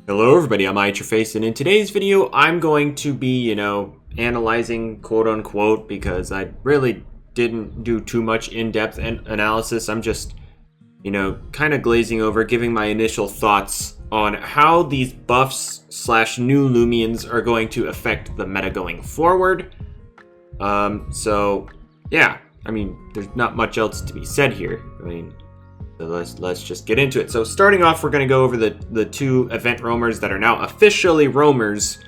Hello everybody, I'm Face, and in today's video I'm going to be, analyzing quote unquote because I really didn't do too much in-depth analysis. I'm just, kind of glazing over, giving my initial thoughts on how these buffs slash new Loomians are going to affect the meta going forward. Yeah, there's not much else to be said here. So let's just get into it. So starting off, we're going to go over the two event roamers that are now officially roamers.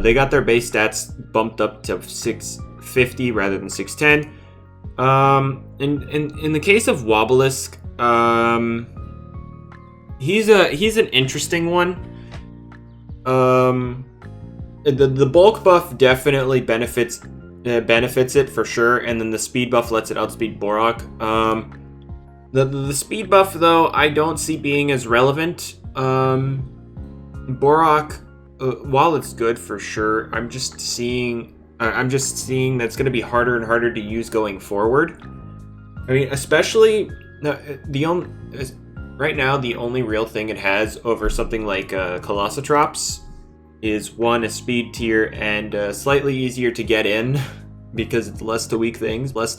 They got their base stats bumped up to 650 rather than 610. In the case of Wobelisk, he's an interesting one. The bulk buff definitely benefits it for sure, and then the speed buff lets it outspeed Borak. The speed buff, though, I don't see being as relevant. Borak, while it's good for sure, I'm just seeing that's going to be harder and harder to use going forward. Especially right now, the only real thing it has over something like Colossotrops is one, a speed tier, and slightly easier to get in because it's less to weak things. But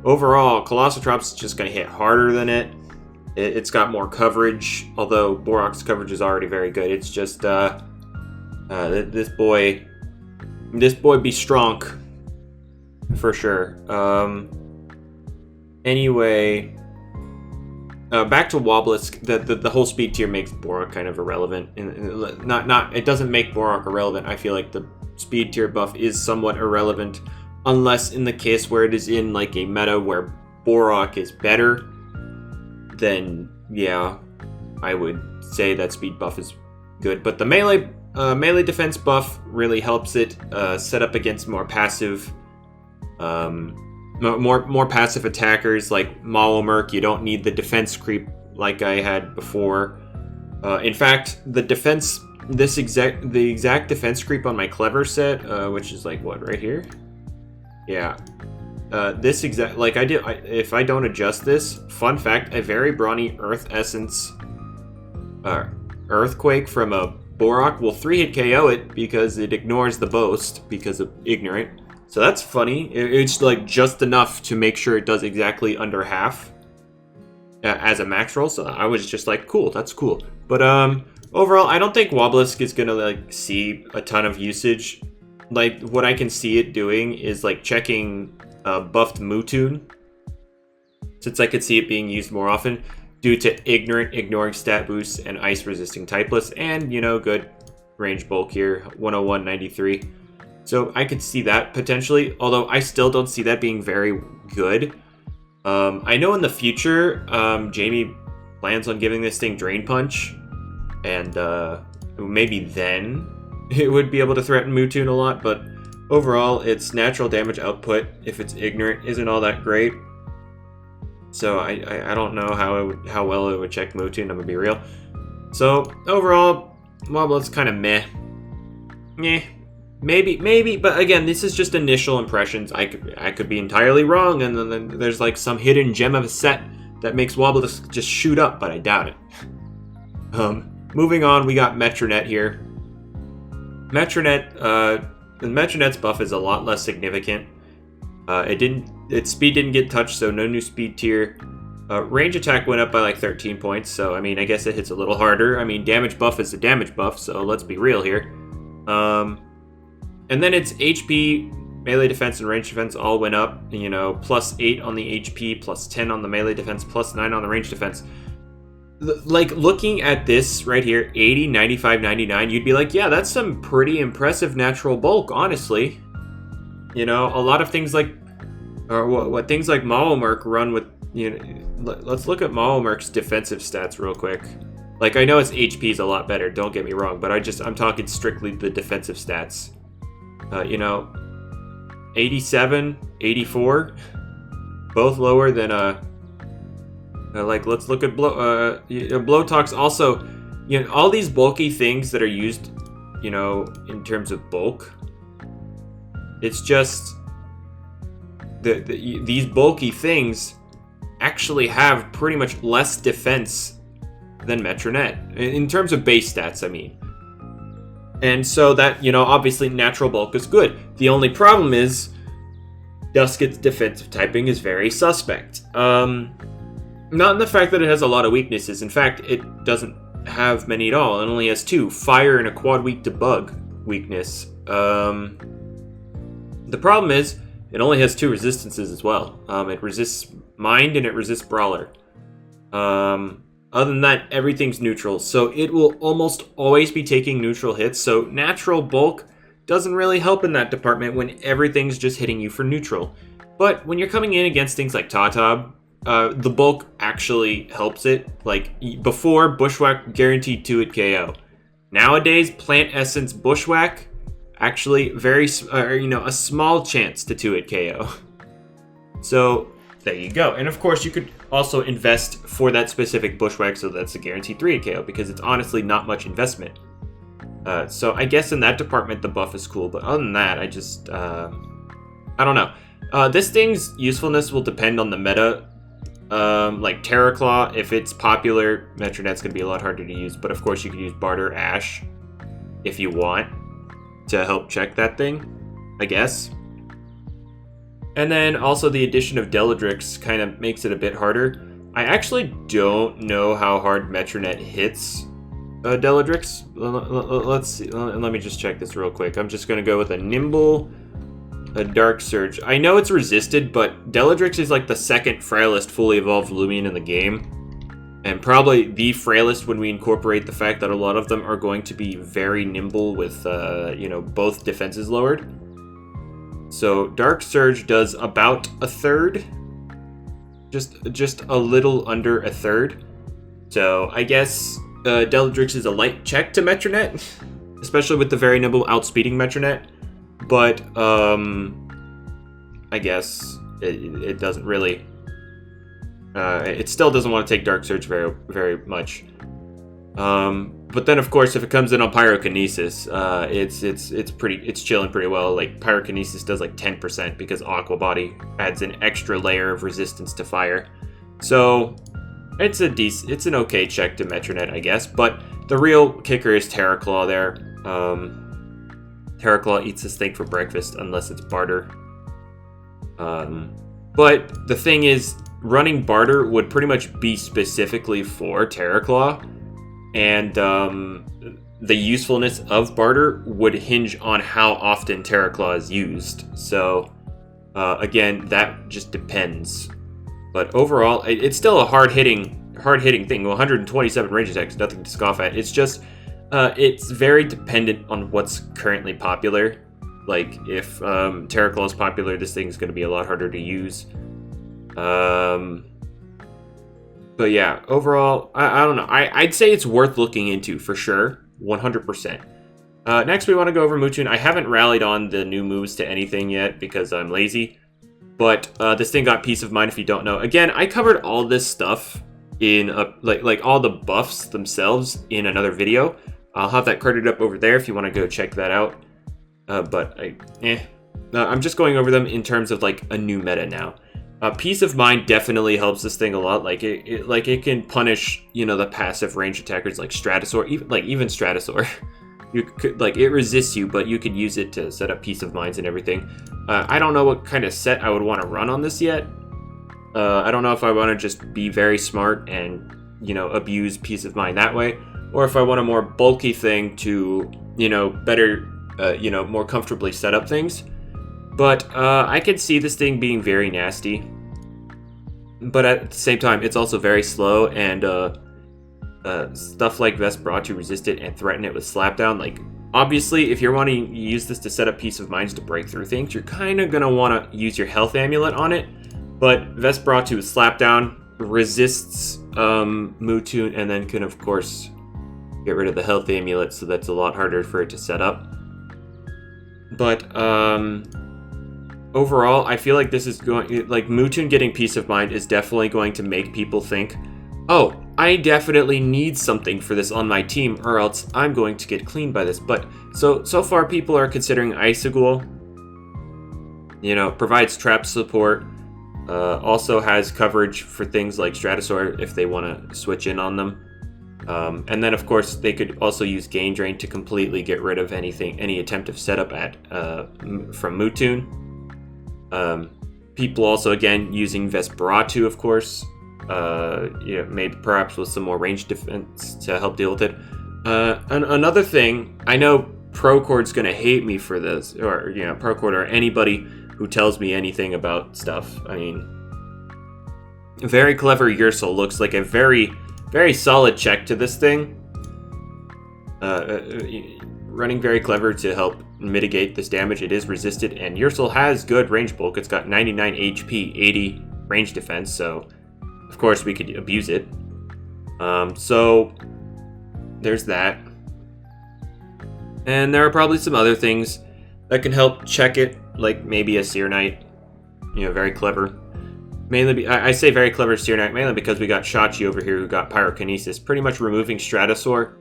overall, Colossotrops is just going to hit harder than it. It's got more coverage, although Borak's coverage is already very good. It's just this boy be strong for sure. Anyway, back to Wobelisk. The whole speed tier makes Borak kind of irrelevant. It doesn't make Borak irrelevant. I feel like the speed tier buff is somewhat irrelevant. Unless in the case where it is in like a meta where Borak is better, then yeah, I would say that speed buff is good. But the melee defense buff really helps it set up against more passive attackers like Mawamurk. You don't need the defense creep like I had before. In fact, the exact defense creep on my clever set, which is like what right here. Yeah, if I don't adjust this, fun fact, a very brawny Earth Essence Earthquake from a Borak will 3-hit KO it because it ignores the boast because of Ignorant. So that's funny. It's like just enough to make sure it does exactly under half as a max roll. So I was just like, cool, that's cool. But overall, I don't think Wobelisk is gonna like see a ton of usage. Like, what I can see it doing is, like, checking buffed Mootoon, since I could see it being used more often, due to Ignorant, ignoring stat boosts, and ice-resisting typeless, and, good range bulk here, 101, 93. So I could see that, potentially, although I still don't see that being very good. I know in the future, Jamie plans on giving this thing Drain Punch, and maybe then it would be able to threaten Mootoon a lot, but overall, its natural damage output, if it's Ignorant, isn't all that great. So I don't know how well it would check Mootoon, I'm gonna be real. So overall, it's kind of meh. Maybe, but again, this is just initial impressions. I could be entirely wrong, and then there's like some hidden gem of a set that makes Wobelisk just shoot up, but I doubt it. Moving on, we got Metronet here. Metronet's buff is a lot less significant. Its speed didn't get touched, so no new speed tier. Range attack went up by like 13 points, so I guess it hits a little harder. Damage buff is a damage buff, so let's be real here. And then its HP, melee defense, and range defense all went up. Plus 8 on the HP, plus 10 on the melee defense, plus 9 on the range defense. Like, looking at this right here, 80, 95, 99, you'd be like, yeah, that's some pretty impressive natural bulk, honestly. A lot of things like, or what things like Mawamurk run with, let's look at Mawamurk's defensive stats real quick. Like, I know its HP is a lot better, don't get me wrong, but I'm talking strictly the defensive stats. 87, 84, both lower than, let's look at Blowtox also. All these bulky things that are used, in terms of bulk. It's just these bulky things actually have pretty much less defense than Metronet. In terms of base stats, I mean. And so that, you know, obviously natural bulk is good. The only problem is Dusket's defensive typing is very suspect. Not in the fact that it has a lot of weaknesses. In fact, it doesn't have many at all. It only has 2. Fire and a quad weak to bug weakness. The problem is, it only has 2 resistances as well. It resists Mind and it resists Brawler. Other than that, everything's neutral. So it will almost always be taking neutral hits. So natural bulk doesn't really help in that department when everything's just hitting you for neutral. But when you're coming in against things like Tatab, the bulk actually helps it. Like before, Bushwhack guaranteed 2-hit KO. Nowadays, Plant Essence Bushwhack actually a small chance to 2-hit KO. So there you go. And of course, you could also invest for that specific Bushwhack, so that's a guaranteed 3-hit KO, because it's honestly not much investment. So I guess in that department, the buff is cool. But other than that, I just, I don't know. This thing's usefulness will depend on the meta. Like Terraclaw, if it's popular, Metronet's going to be a lot harder to use. But of course, you can use Barter Ash if you want to help check that thing, I guess. And then also the addition of Deletrix kind of makes it a bit harder. I actually don't know how hard Metronet hits Deletrix. Let's see. Let me just check this real quick. I'm just going to go with a Nimble, a Dark Surge. I know it's resisted, but Deletrix is like the second frailest fully evolved Loomian in the game. And probably the frailest when we incorporate the fact that a lot of them are going to be very nimble with, both defenses lowered. So Dark Surge does about a third. Just a little under a third. So I guess Deletrix is a light check to Metronet, especially with the very nimble outspeeding Metronet. But I guess it doesn't really. It still doesn't want to take Dark Surge very, very much. But then, of course, if it comes in on Pyrokinesis, it's chilling pretty well. Like Pyrokinesis does like 10% because Aqua Body adds an extra layer of resistance to fire. So it's an okay check to Metronet, I guess. But the real kicker is Terraclaw there. Terraclaw eats this thing for breakfast unless it's Barter. But the thing is, running Barter would pretty much be specifically for Terraclaw. And the usefulness of Barter would hinge on how often Terraclaw is used. So, again, that just depends. But overall, it's still a hard-hitting thing. 127 range attacks, nothing to scoff at. It's just, it's very dependent on what's currently popular. Like, if Terraclaw is popular, this thing's going to be a lot harder to use. But yeah, overall, I don't know. I'd say it's worth looking into for sure, 100%. Next, we want to go over Mootoon. I haven't rallied on the new moves to anything yet because I'm lazy. But this thing got Peace of Mind if you don't know. Again, I covered all this stuff in like all the buffs themselves in another video. I'll have that carded up over there if you want to go check that out. But I'm just going over them in terms of like a new meta now. Peace of Mind definitely helps this thing a lot. Like it can punish, the passive range attackers like Stratosaur, even Stratosaur. You could it resists you, but you could use it to set up Peace of Minds and everything. I don't know what kind of set I would want to run on this yet. I don't know if I want to just be very smart and abuse Peace of Mind that way, or if I want a more bulky thing to better more comfortably set up things. But I could see this thing being very nasty. But at the same time, it's also very slow, and stuff like Vesperatu resist it and threaten it with Slapdown. Like, obviously, if you're wanting to use this to set up Peace of Minds to break through things, you're kind of going to want to use your Health Amulet on it. But Vesperatu with Slapdown resists Mootoon, and then can, of course, get rid of the Health Amulet, so that's a lot harder for it to set up. But, overall, I feel like this is going... Like, Mootoon getting Peace of Mind is definitely going to make people think, oh, I definitely need something for this on my team, or else I'm going to get cleaned by this. But, so far, people are considering Icicle. Provides trap support. Also has coverage for things like Stratosaur if they want to switch in on them. And then, of course, they could also use Gain Drain to completely get rid of any attempt of setup from Mootoon. People also, again, using Vesperatu, of course. Maybe perhaps with some more range defense to help deal with it. Another thing, I know Procord's going to hate me for this, or, Procord or anybody who tells me anything about stuff. I mean, Very Clever Ursel looks like a very, very solid check to this thing. Running Very Clever to help mitigate this damage. It is resisted, and Ursel has good range bulk. It's got 99 HP, 80 range defense, so of course we could abuse it. So there's that. And there are probably some other things that can help check it, like maybe a Seer Knight. Very clever. Mainly, I say Very Clever Seer Knight mainly because we got Shachi over here who got Pyrokinesis, pretty much removing Stratosaur.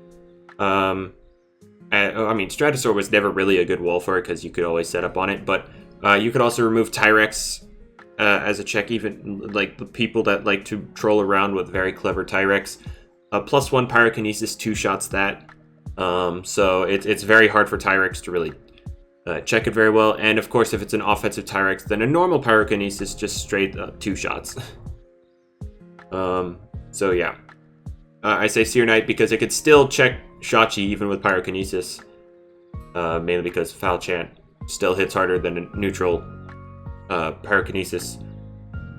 Stratosaur was never really a good wall for it because you could always set up on it, but you could also remove Tyrex as a check, even like the people that like to troll around with Very Clever Tyrex. +1 Pyrokinesis, 2 shots that. So it's very hard for Tyrex to really check it very well. And of course, if it's an offensive Tyrex, then a normal Pyrokinesis just straight 2 shots. So yeah. I say Seer Knight because it could still check Shachi even with Pyrokinesis. Mainly because Foul Chant still hits harder than a neutral Pyrokinesis.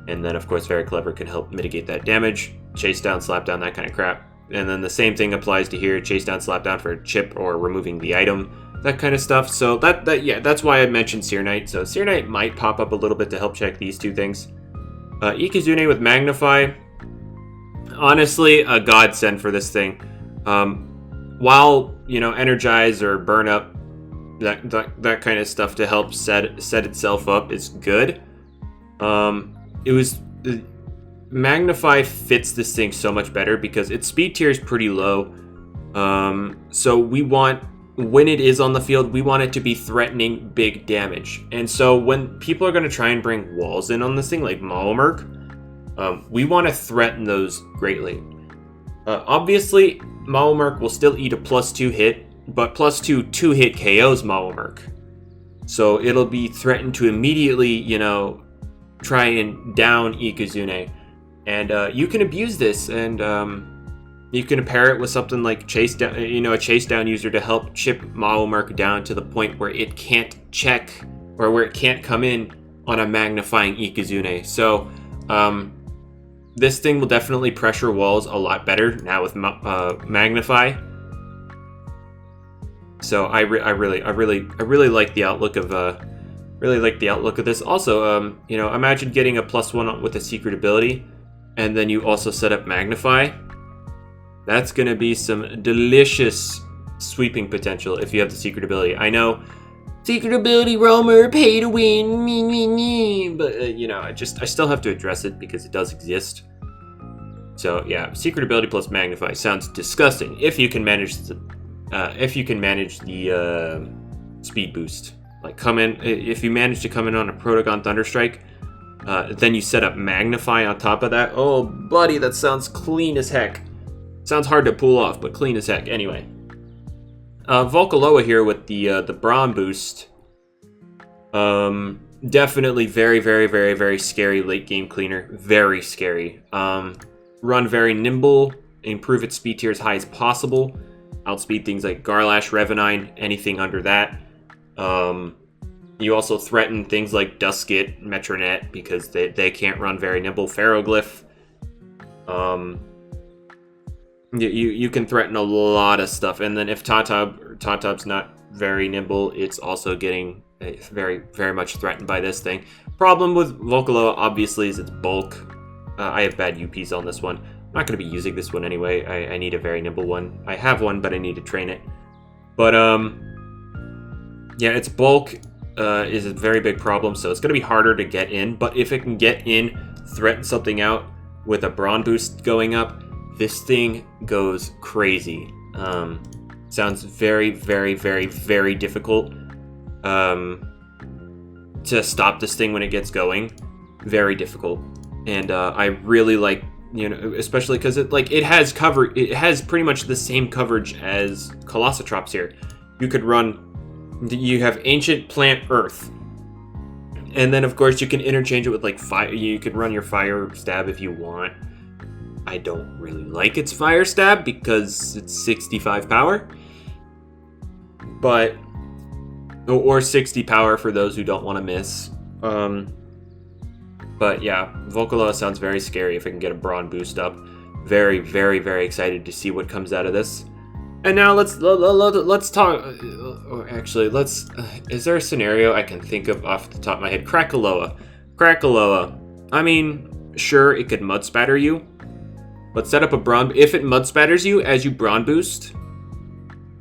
And then, of course, Very Clever can help mitigate that damage. Chase down, slap down, that kind of crap. And then the same thing applies to here. Chase down, slap down for chip or removing the item. That kind of stuff. So that's why I mentioned Seer Knight. So Seer Knight might pop up a little bit to help check these two things. Ikizune with Magnify. Honestly, a godsend for this thing. While, Energize or Burn Up, that kind of stuff to help set itself up is good. Magnify fits this thing so much better because its speed tier is pretty low. So when it is on the field, we want it to be threatening big damage. And so when people are going to try and bring walls in on this thing, like Malamurk, we want to threaten those greatly. Obviously, Malamurk will still eat a +2 hit, but +2 2-hit KOs Malamurk. So it'll be threatened to immediately, try and down Ikizune. And you can abuse this, and you can pair it with something like Chase Down, a Chase Down user to help chip Malamurk down to the point where it can't check, or where it can't come in on a magnifying Ikizune. So, this thing will definitely pressure walls a lot better now with Magnify. So I really like the outlook of this. Also, imagine getting a +1 with a secret ability, and then you also set up Magnify. That's gonna be some delicious sweeping potential if you have the secret ability. I know, secret ability roamer, pay to win, but I still have to address it because it does exist. So yeah, secret ability plus Magnify sounds disgusting if you can manage the speed boost. Like if you manage to come in on a Protogon Thunderstrike, then you set up Magnify on top of that. Oh, buddy, that sounds clean as heck. Sounds hard to pull off, but clean as heck. Anyway, Volcaloa here with the Braum boost. Definitely very, very, very, very scary late game cleaner. Very scary. Run very nimble. Improve its speed tier as high as possible. Outspeed things like Garlash, Revenine, anything under that. You also threaten things like Duskit, Metronet, because they can't run very nimble. Ferroglyph. You can threaten a lot of stuff. And then if Tatab's not very nimble, it's also getting very, very much threatened by this thing. Problem with Volcaloa, obviously, is its bulk. I have bad UPs on this one. I'm not going to be using this one anyway. I need a very nimble one. I have one, but I need to train it. But, yeah, its bulk is a very big problem, so it's going to be harder to get in. But if it can get in, threaten something out with a Brawn boost going up, this thing goes crazy. Sounds very, very, very, very difficult to stop this thing when it gets going. Very difficult. And I really like You know, especially because it has cover. It has pretty much the same coverage as Colossotrops here. You could run. You have Ancient Plant Earth, and then of course you can interchange it with like fire. You could run your Fire Stab if you want. I don't really like its Fire Stab because it's 65 power, but or 60 power for those who don't want to miss. But yeah, Volcaloa sounds very scary if I can get a Brawn boost up. Very, very, very excited to see what comes out of this. And now let's talk. Actually, is there a scenario I can think of off the top of my head? Krakaloa. I mean, sure, it could Mud Spatter you, but set up a Brawn. If it Mud Spatters you as you Brawn boost,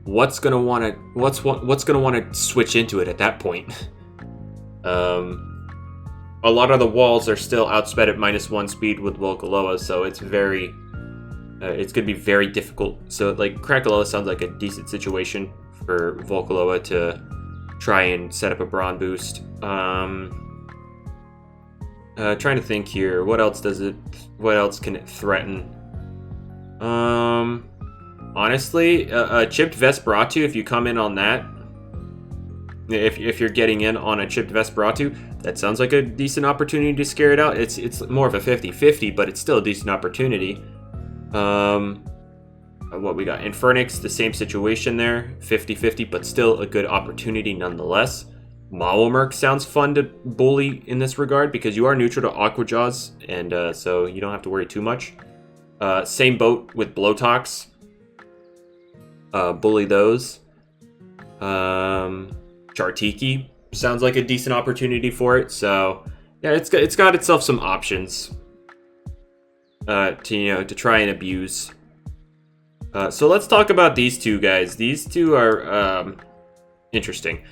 what's gonna wanna switch into it at that point? A lot of the walls are still outsped at -1 speed with Volcaloa, so it's very, it's gonna be very difficult. So like Krakaloa sounds like a decent situation for Volcaloa to try and set up a Brawn boost. Trying to think here, what else can it threaten? Honestly, Chipped Vesperatu, if you come in on that, if you're getting in on a Chipped Vesperatu, that sounds like a decent opportunity to scare it out. It's more of a 50-50, but it's still a decent opportunity. What we got? Infernix, the same situation there. 50-50, but still a good opportunity nonetheless. Mawamurk sounds fun to bully in this regard because you are neutral to Aqua Jaws, and so you don't have to worry too much. Same boat with Blowtox. Bully those. Chartiki sounds like a decent opportunity for it. So yeah, it's got itself some options to try and abuse. So let's talk about these two guys. These two are interesting.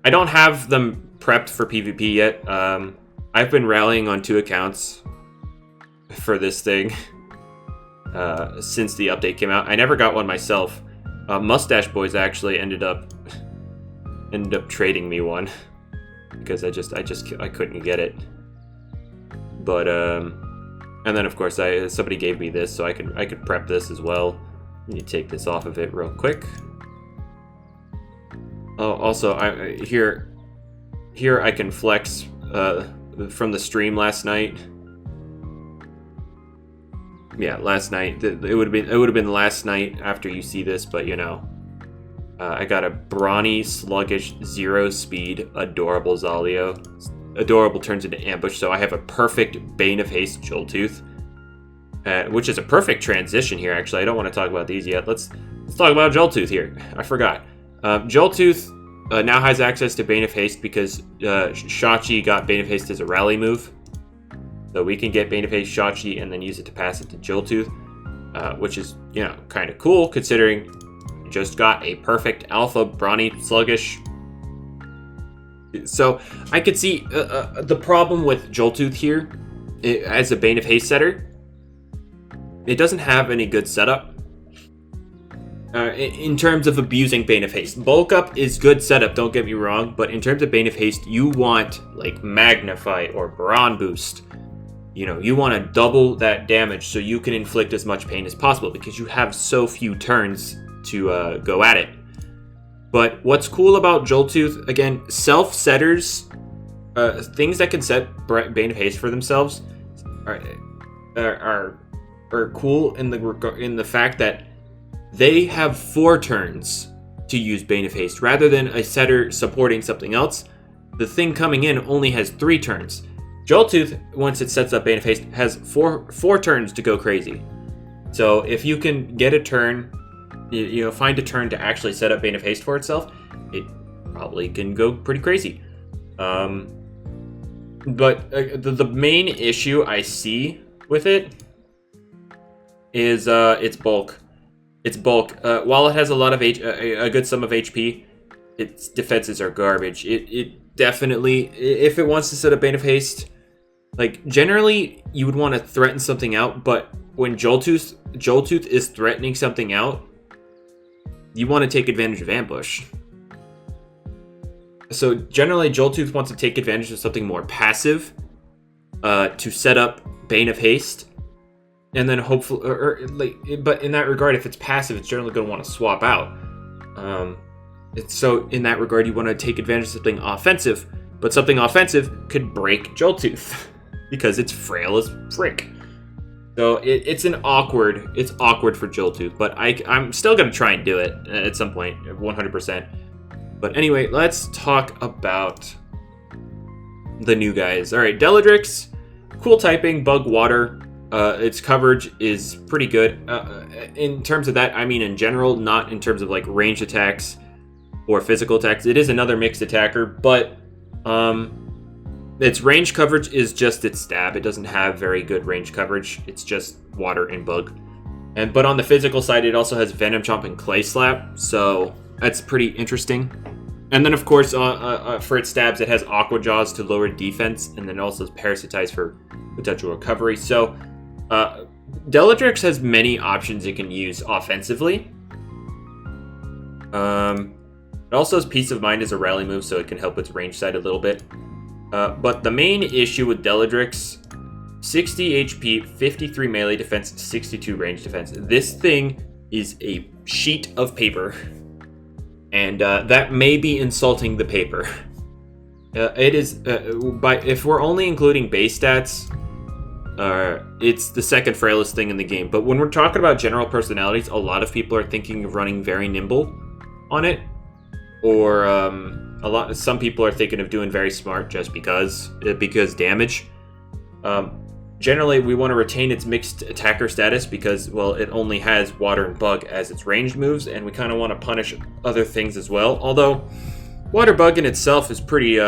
I don't have them prepped for PvP yet. I've been rallying on 2 accounts for this thing since the update came out. I never got one myself. Mustache Boys actually ended up trading me one because I couldn't get it. But and then of course somebody gave me this, so I could prep this as well. Let me take this off of it real quick. Oh, also here I can flex from the stream last night. Yeah, last night. It would have been last night after you see this, but you know, I got a brawny, sluggish, 0 speed, adorable Zalio. Adorable turns into ambush, so I have a perfect Bane of Haste Joltooth, which is a perfect transition here. Actually, I don't want to talk about these yet. Let's talk about Joltooth here. I forgot. Joltooth now has access to Bane of Haste because Shachi got Bane of Haste as a rally move. So we can get Bane of Haste Shachi and then use it to pass it to Joltooth, which is, you know, kind of cool considering you just got a perfect alpha brawny sluggish. So I could see the problem with Joltooth here as a Bane of Haste setter. It doesn't have any good setup in terms of abusing Bane of Haste. Bulk up is good setup, don't get me wrong, but in terms of Bane of Haste, you want like Magnify or Brawn Boost. You know, you want to double that damage so you can inflict as much pain as possible because you have so few turns to go at it. But what's cool about Joltooth, again, self-setters, things that can set Bane of Haste for themselves are cool in the fact that they have 4 turns to use Bane of Haste. Rather than a setter supporting something else, the thing coming in only has 3 turns. Joltooth, once it sets up Bane of Haste, has four turns to go crazy. So if you can get a turn, you know, find a turn to actually set up Bane of Haste for itself, it probably can go pretty crazy. But the main issue I see with it is its bulk. Its bulk. While it has a lot of a good sum of HP, its defenses are garbage. It definitely, if it wants to set up Bane of Haste, like generally you would want to threaten something out, but when Joltooth is threatening something out, you want to take advantage of ambush. So generally Joltooth wants to take advantage of something more passive to set up Bane of Haste. And then hopefully, but in that regard, if it's passive, it's generally going to want to swap out. So in that regard, you want to take advantage of something offensive, but something offensive could break Joltooth because it's frail as frick. So it's awkward for Joltooth, but I'm still going to try and do it at some point, 100%. But anyway, let's talk about the new guys. All right, Deletrix, cool typing, bug water. Its coverage is pretty good. In terms of that, I mean in general, not in terms of like ranged attacks or physical attacks. It is another mixed attacker, but its range coverage is just its stab. It doesn't have very good range coverage. It's just water and bug. But on the physical side, it also has Venom Chomp and Clay Slap, so that's pretty interesting. And then, of course, for its stabs, it has Aqua Jaws to lower defense, and then also Parasitize for potential recovery. So, Deletrix has many options it can use offensively. It also has Peace of Mind as a rally move, so it can help its range side a little bit. But the main issue with Deletrix, 60 HP, 53 melee defense, 62 range defense. This thing is a sheet of paper. And that may be insulting the paper. It is, if we're only including base stats, it's the second frailest thing in the game. But when we're talking about general personalities, a lot of people are thinking of running very nimble on it. Or some people are thinking of doing very smart just because damage. Generally, we want to retain its mixed attacker status because, well, it only has water and bug as its ranged moves, and we kind of want to punish other things as well. Although, water bug in itself is pretty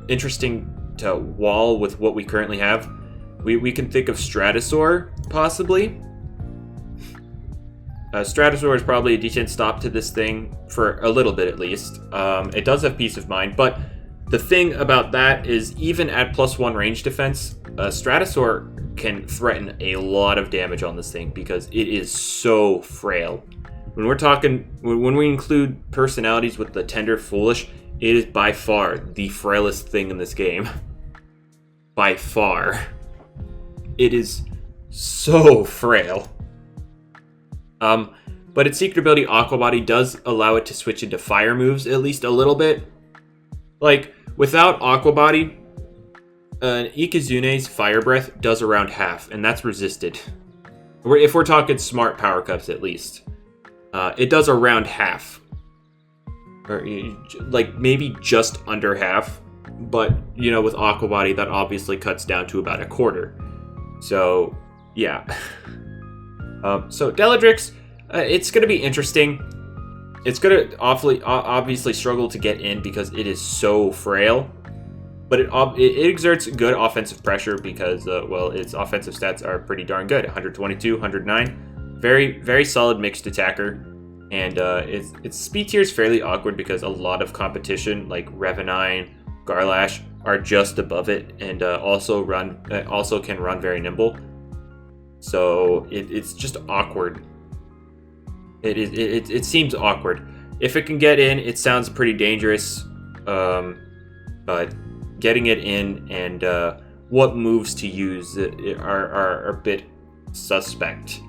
interesting to wall with what we currently have. We can think of Stratosaur, possibly. Stratosaur is probably a decent stop to this thing for a little bit at least. It does have Peace of Mind, but the thing about that is even at +1 range defense, Stratosaur can threaten a lot of damage on this thing because it is so frail. When we include personalities with the Tender Foolish, it is by far the frailest thing in this game. By far. It is so frail. But its secret ability, Aqua Body, does allow it to switch into fire moves at least a little bit. Like, without Aqua Body, Ikazune's Fire Breath does around half, and that's resisted. If we're talking smart power cups, at least. It does around half. Or, like, maybe just under half. But, you know, with Aqua Body, that obviously cuts down to about a quarter. So, yeah. So, Deletrix, it's going to be interesting. It's going to obviously struggle to get in because it is so frail. But it exerts good offensive pressure because, well, its offensive stats are pretty darn good. 122, 109. Very, very solid mixed attacker. And its speed tier is fairly awkward because a lot of competition, like Revenine, Garlash, are just above it and also can run very nimble. So it's just awkward. It seems awkward. If it can get in, it sounds pretty dangerous. But getting it in and what moves to use are a bit suspect.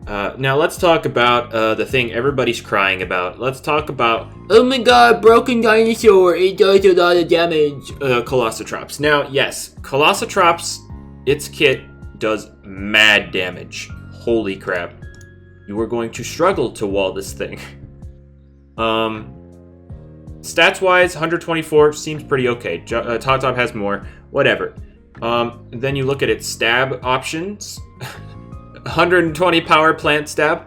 Now let's talk about the thing everybody's crying about. Let's talk about, oh my god, broken dinosaur, it does a lot of damage. Colossotrops. Now, yes, Colossotrops, its kit does mad damage. Holy crap. You are going to struggle to wall this thing. Stats-wise, 124 seems pretty okay. Top has more. Whatever. Then you look at its stab options. 120 power plant stab.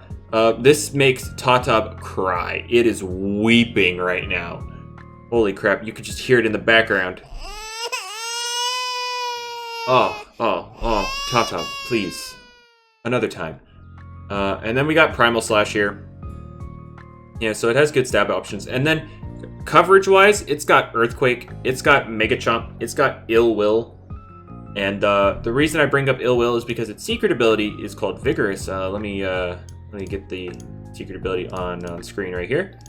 This makes Tatab cry. It is weeping right now. Holy crap, you could just hear it in the background. Oh, Tatab, please. Another time. And then we got Primal Slash here. Yeah, so it has good stab options. And then, coverage-wise, it's got Earthquake, it's got Mega Chomp, it's got Ill Will. And the reason I bring up Ill Will is because its secret ability is called Vigorous. Let me get the secret ability on screen right here.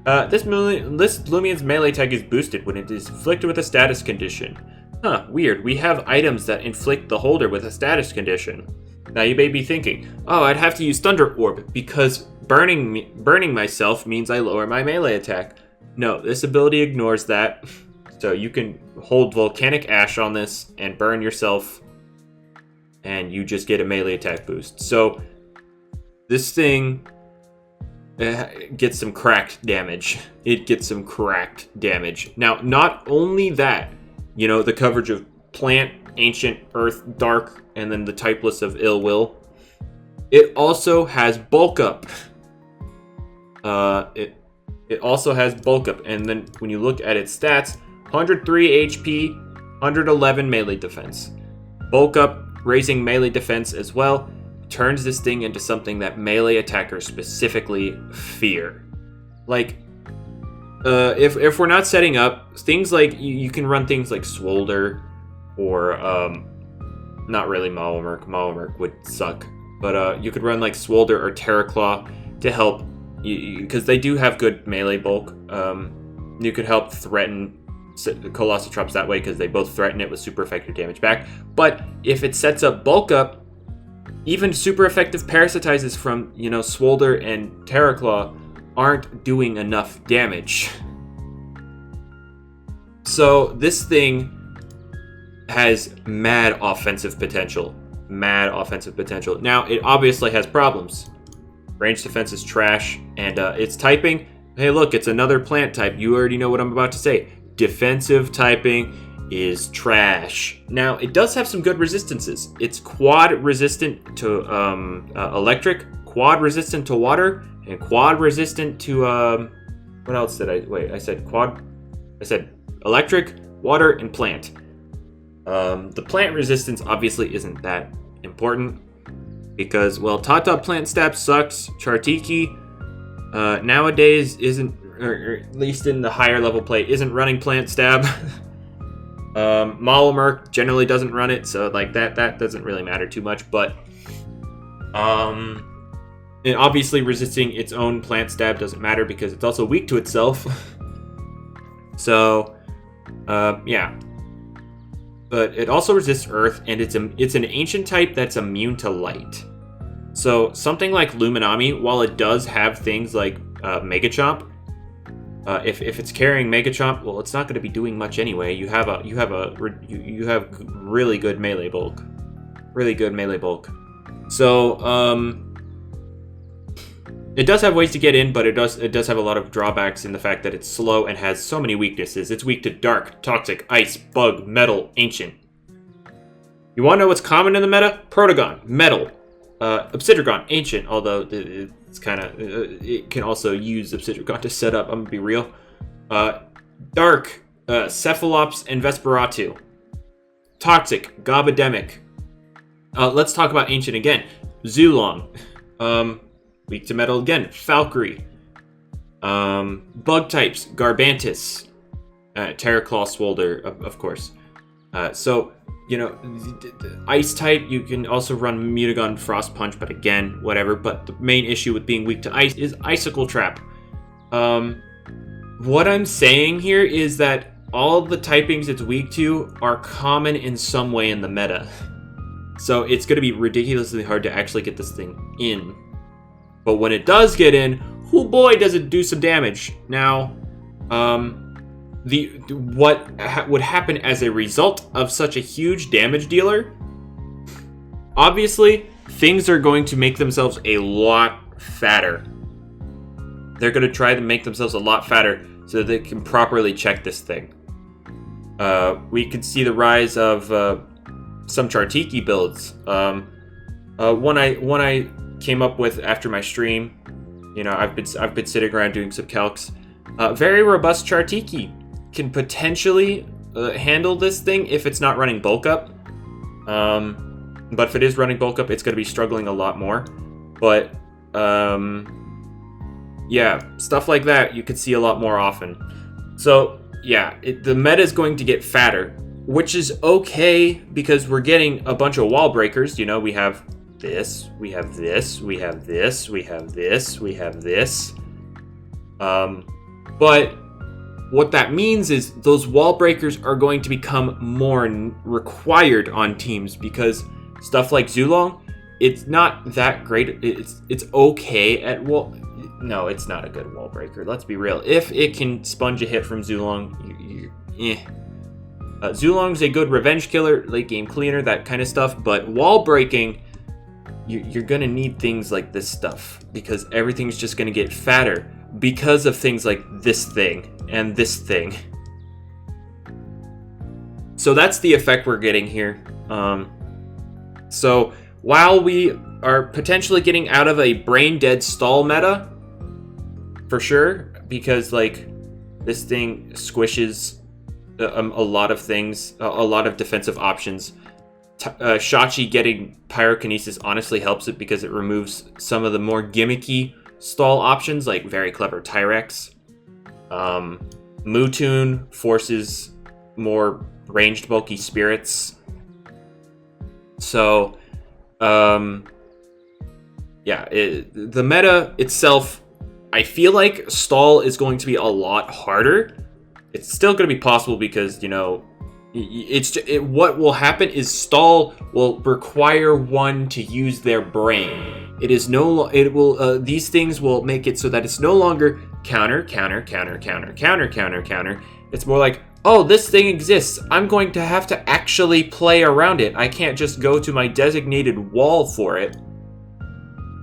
This Loomian's melee tag is boosted when it is afflicted with a status condition. Huh, weird. We have items that inflict the holder with a status condition. Now you may be thinking, oh, I'd have to use Thunder Orb because burning myself means I lower my melee attack. No, this ability ignores that. So you can hold Volcanic Ash on this and burn yourself, and you just get a melee attack boost. So this thing gets some cracked damage. It gets some cracked damage. Now, not only that, you know, the coverage of Plant, Ancient, Earth, Dark, and then the typeless of Ill Will. It also has Bulk Up. It also has Bulk Up, and then when you look at its stats, 103 HP, 111 melee defense. Bulk Up, raising melee defense as well, turns this thing into something that melee attackers specifically fear. Like, if we're not setting up, things like, you can run things like Swolder, or, not really Maulmerk. Maulmerk would suck. But you could run like Swolder or Terraclaw to help, because they do have good melee bulk. You could help threaten Colossal Traps that way, because they both threaten it with super effective damage back. But if it sets up Bulk Up, even super effective parasitizes from, you know, Swolder and Terraclaw aren't doing enough damage. So this thing has mad offensive potential. Mad offensive potential. Now, it obviously has problems. Range defense is trash, and its typing, hey look, it's another plant type. You already know what I'm about to say. Defensive typing is trash. Now, it does have some good resistances. It's quad resistant to electric, quad resistant to water, and quad resistant to, what else did I said quad, I said electric, water, and plant. The plant resistance obviously isn't that important because, well, Tata plant stab sucks. Chartiki nowadays isn't, or at least in the higher level play, isn't running plant stab. Maulmerk generally doesn't run it, so like that doesn't really matter too much, but and obviously resisting its own plant stab doesn't matter because it's also weak to itself. So yeah. But it also resists Earth, and it's an ancient type that's immune to light. So something like Luminami, while it does have things like Mega Chomp, if it's carrying Mega Chomp, well, it's not going to be doing much anyway. You have really good melee bulk, really good melee bulk. So it does have ways to get in, but it does have a lot of drawbacks in the fact that it's slow and has so many weaknesses. It's weak to Dark, Toxic, Ice, Bug, Metal, Ancient. You want to know what's common in the meta? Protogon, Metal, Obsidian, Ancient, although it's kind of, it can also use Obsidian to set up, I'm going to be real. Dark, Cephalops, and Vesperatu. Toxic, Gobademic. Let's talk about Ancient again. Zulong. Weak to metal again. Valkyrie. Bug types. Garbantis. Terraclaw, Swolder, of course. So, you know, ice type, you can also run Mutagon, Frost Punch, but again, whatever. But the main issue with being weak to ice is Icicle Trap. What I'm saying here is that all the typings it's weak to are common in some way in the meta. So it's going to be ridiculously hard to actually get this thing in. But when it does get in, oh boy, does it do some damage. Now, what would happen as a result of such a huge damage dealer? Obviously, things are going to make themselves a lot fatter. They're going to try to make themselves a lot fatter so that they can properly check this thing. We can see the rise of some Chartiki builds. One I came up with after my stream. You know, I've been sitting around doing some calcs. Very robust Chartiki can potentially handle this thing if it's not running bulk up. But if it is running bulk up, it's going to be struggling a lot more. But yeah, stuff like that you could see a lot more often. So yeah, the meta is going to get fatter, which is okay because we're getting a bunch of wall breakers. You know, we have this, we have this, we have this, we have this, we have this. But what that means is those wall breakers are going to become more required on teams, because stuff like Zulong, it's not that great. It's okay at wall. No, it's not a good wall breaker. Let's be real. If it can sponge a hit from Zulong, Zulong's a good revenge killer, late game cleaner, that kind of stuff. But wall breaking, you're gonna need things like this stuff, because everything's just gonna get fatter because of things like this thing and this thing. So that's the effect we're getting here. So while we are potentially getting out of a brain dead stall meta, for sure, because like this thing squishes a lot of things, a lot of defensive options. Shachi getting pyrokinesis honestly helps it, because it removes some of the more gimmicky stall options, like very clever Tyrex. Mootoon forces more ranged bulky spirits. So yeah, the meta itself, I feel like stall is going to be a lot harder. It's still going to be possible, because, you know, what will happen is stall will require one to use their brain. These things will make it so that it's no longer counter. It's more like, oh, this thing exists. I'm going to have to actually play around it. I can't just go to my designated wall for it.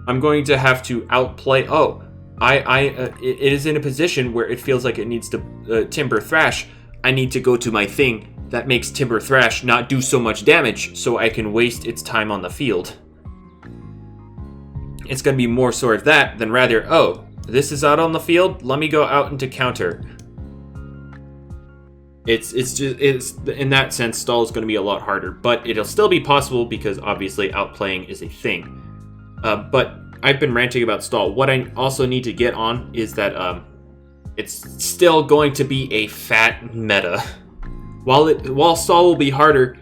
I'm going to have to outplay. Oh, it is in a position where it feels like it needs to Timber Thrash. I need to go to my thing that makes Timber Thrash not do so much damage, so I can waste its time on the field. It's going to be more sort of that than rather, oh, this is out on the field, let me go out into counter. It's in that sense, stall is going to be a lot harder, but it'll still be possible, because obviously outplaying is a thing. But I've been ranting about stall. What I also need to get on is that it's still going to be a fat meta. While stall will be harder,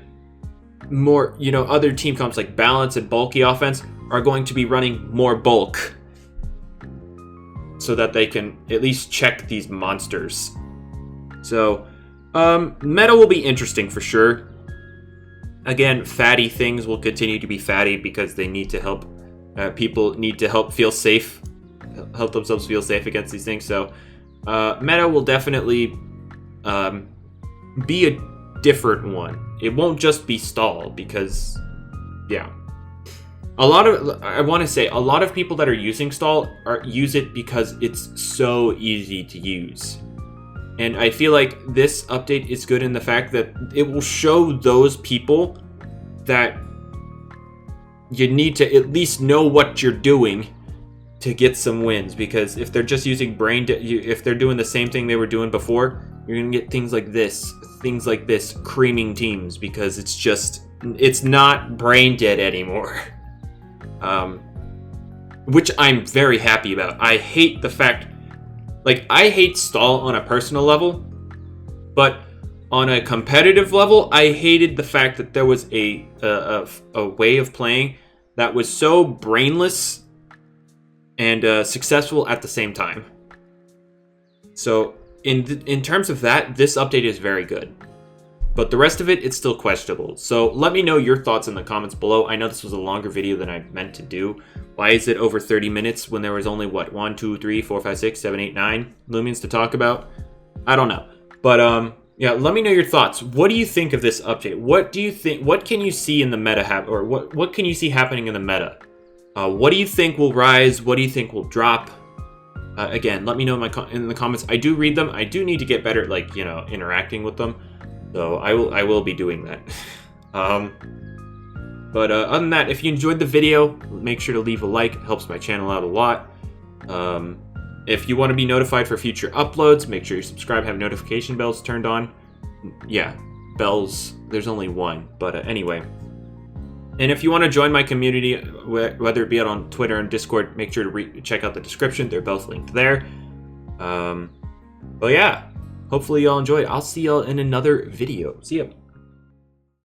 more, you know, other team comps like balance and bulky offense are going to be running more bulk, so that they can at least check these monsters. So meta will be interesting for sure. Again, fatty things will continue to be fatty, because they need to help. People need to help themselves feel safe against these things. So meta will definitely be a different one. It won't just be stall, because yeah, a lot of people that are using stall use it because it's so easy to use. And I feel like this update is good in the fact that it will show those people that you need to at least know what you're doing to get some wins. Because if they're just using if they're doing the same thing they were doing before, you're gonna get things like this creaming teams, because it's not brain dead anymore. Which I'm very happy about. I hate the fact, I hate stall on a personal level, but on a competitive level, I hated the fact that there was a way of playing that was so brainless and successful at the same time. So in terms of that, this update is very good. But the rest of it, it's still questionable. So let me know your thoughts in the comments below. I know this was a longer video than I meant to do. Why is it over 30 minutes when there was only, 1, 2, 3, 4, 5, 6, 7, 8, 9 Loomians to talk about? I don't know. But yeah, let me know your thoughts. What do you think of this update? What do you think? What can you see in the meta or what can you see happening in the meta? What do you think will rise? What do you think will drop? Again, let me know in the comments. I do read them. I do need to get better at interacting with them. So I will be doing that. But other than that, if you enjoyed the video, make sure to leave a like. It helps my channel out a lot. If you want to be notified for future uploads, make sure you subscribe, have notification bells turned on. Yeah, bells, there's only one, but anyway. And if you want to join my community, whether it be out on Twitter and Discord, make sure to check out the description. They're both linked there. But yeah, hopefully y'all enjoyed. I'll see y'all in another video. See ya.